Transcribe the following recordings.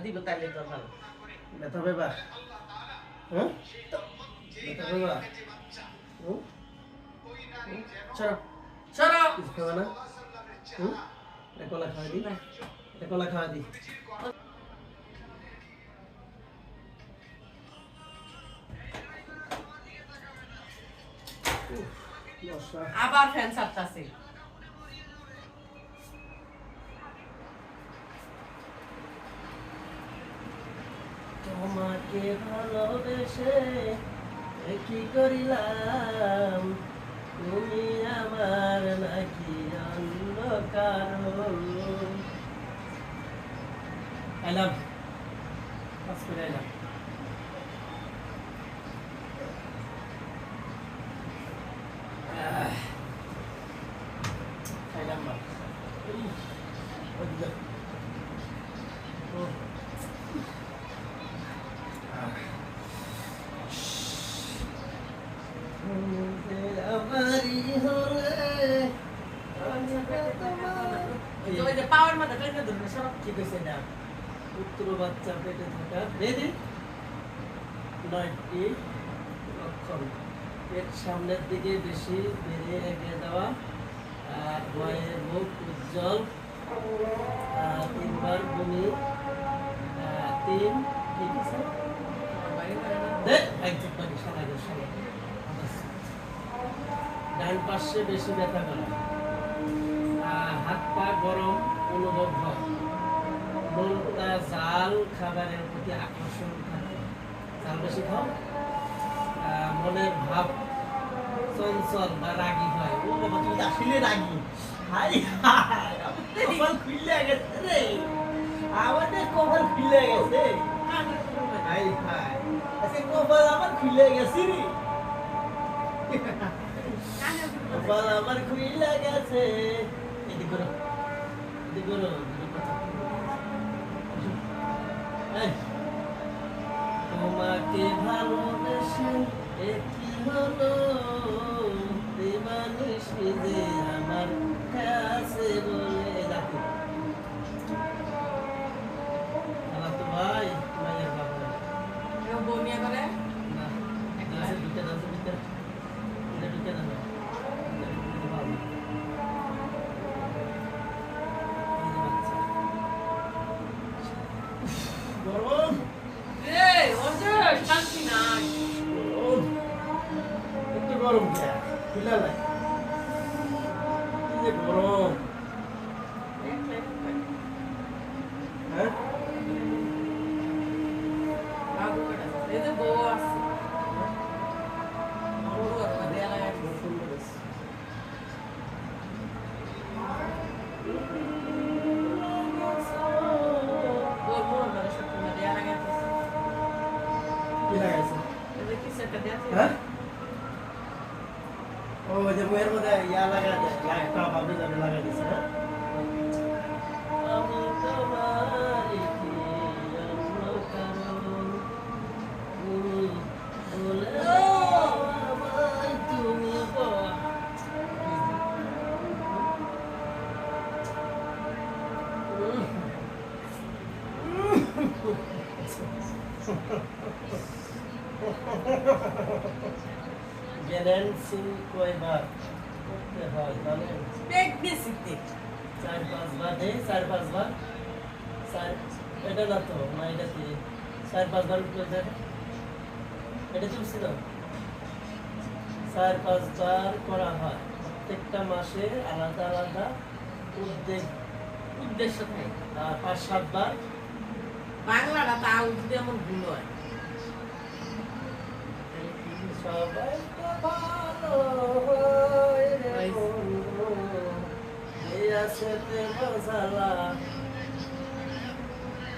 দিব তাইলে তো ভালো। ব্যথা পাইবা? হ্যাঁ ব্যথা পাইবা? সরো সরো। কিছু খাবে না? এটা কলা খাওয়া দি, এটা কলা খাওয়া দি। আবার ফ্যান ছাড়তাছে। তোমাকে ভালোবেসে কি করিলাম, তুমি আমার নাকি অন্য কারো। এলাম পাস করে এলাম। খাইলাম বা পাওয়ার মাথা টেনে ধরবে সরো। কি কইছে না? পুত্র বাচ্চা পেটে থাকা বেদি 9টি লক্ষণ। পেট সামনের দিকে বেশি বেড়ে এগিয়ে দেওয়া, আর ভয়ে মুখ উজ্জ্বল, 3বার বমি, 3 ঠিক আছে একদম পানি সারা সারা। ডান পাশে বেশি ব্যথা করে, হাত পা গরম অনুভব হয়, মনটা জাল খাবারের প্রতি আকর্ষণ থাকে, জাল বেশি খাও, মনের ভাব চঞ্চল বা রাগী হয়। ও বাবা তুমি আসলে রাগী। হাই হাই কপাল খুলে গেছে রে, আমাদের কপাল খুলে গেছে। হাই হাই আচ্ছা কপাল আমার খুলে গেছে রে, কপাল আমার খুলে গেছে। এদিকে করো এদিকে করো। তোমাকে ভালোবেসে কি হলো, বেমানুষি যে আমার কাছে বলে রাখো। আমার তো ভাই মায়ের বাবা কেউ বমিয়া করে না, ঢুকে দাও ঢুকে ঢুকে দাও। গরম রে অজয় শান্তি নাই। একটু গরম খেয়া খিলা লাগে, কি যে গরম। হ্যাঁ বাবু কটা এই যে বউ আছে বড় আর দেয়া লাগে। বড় বড় মানে সব তোমার দেয়া লাগে। কি লাগাইছে? এই যে কিছু একটা দেয়া আছে। হ্যাঁ ও যে বইয়ের মধ্যে ইয়া লাগা দেয়, একটা ভাবে যাবে লাগা দিছে। হ্যাঁ আমি তোমার কি অন্য কারণ, তুমি বলে আমায় তুমি গ্যারেন্সি কয়বার করতে হয় জানেন? প্রেগনেন্সিতে 4-5 বার নেই, 4-5 বার, এটা না তো না, এটা কি 4-5 বার করে এটা চলছিল, 4-5 বার করা হয়। প্রত্যেকটা মাসে আলাদা আলাদা উদ্দেশ্য থাকে। 5-7 বার। বাংলাটা তাও যদি এমন ভুল হয় সবাই তো ভালো হয় রে বন্ধু, এই আছে তে মজালা।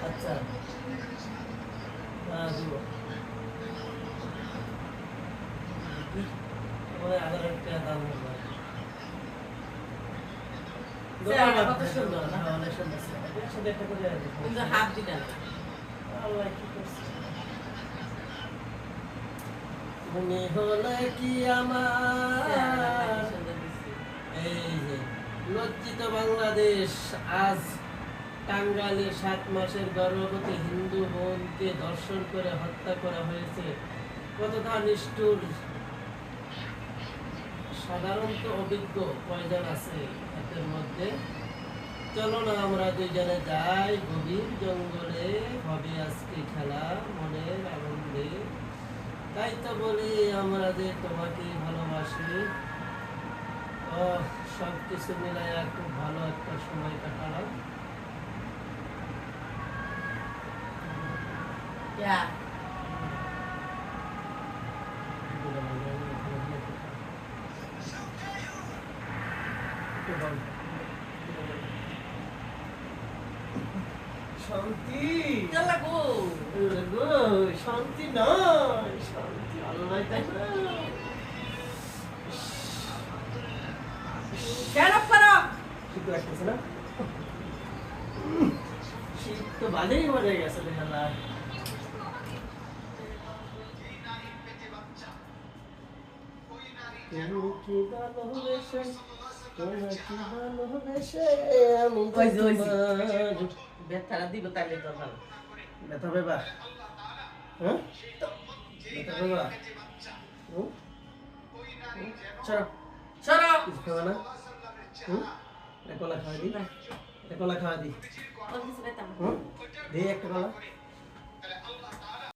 আচ্ছা দিব তোমার আধার একটা দাম হবে। কত সুন্দর না? অনেক সুন্দর একসাথে একটা করে কিন্তু হাত দিটা না। আল্লাহ কি করছে। তুমি হলে কি আমার এই যে লজ্জিত বাংলাদেশ আজ টাঙ্গাইলে 7 মাসের গর্ভবতী হিন্দু বোনকে ধর্ষণ করে হত্যা করা হয়েছে। কতটা নিষ্ঠুর! সাধারণত অভিজ্ঞ কয়জন আছে এদের মধ্যে? চলো না আমরা দুইজনে যাই গভীর জঙ্গলে, হবে আজকে খেলা মনের আনন্দে। তাই তো বলি আমরা যে তোমাকে ভালোবাসি। ও সব কিছু মিলাইয়া খুব ভালো একটা সময় কাটালাম। Yeah. শান্তি Yalla go. গো, শান্তি নয়, শান্তি আল্লাহ দেয় না। Get up, get up. শীত লাগতেছে না? শীত তো বাদেই মরে গেছে রে আল্লাহ। তুমি কি ভালোবেসে, তোমাকে ভালোবেসে আমি ওই যে, ওই যে। তোমার। ব্যথাটা দিব তাইলে তো ভালো। ব্যথা পেবা? হ্যাঁ? ব্যথা পেবা? হুম? চলো, সরো। কিছু খাবে না? হুম? একটা কলা খাওয়া দিই? একটা কলা খাওয়া দিই? ওর কিছু ব্যথা না। হুম? দিই একটা কলা?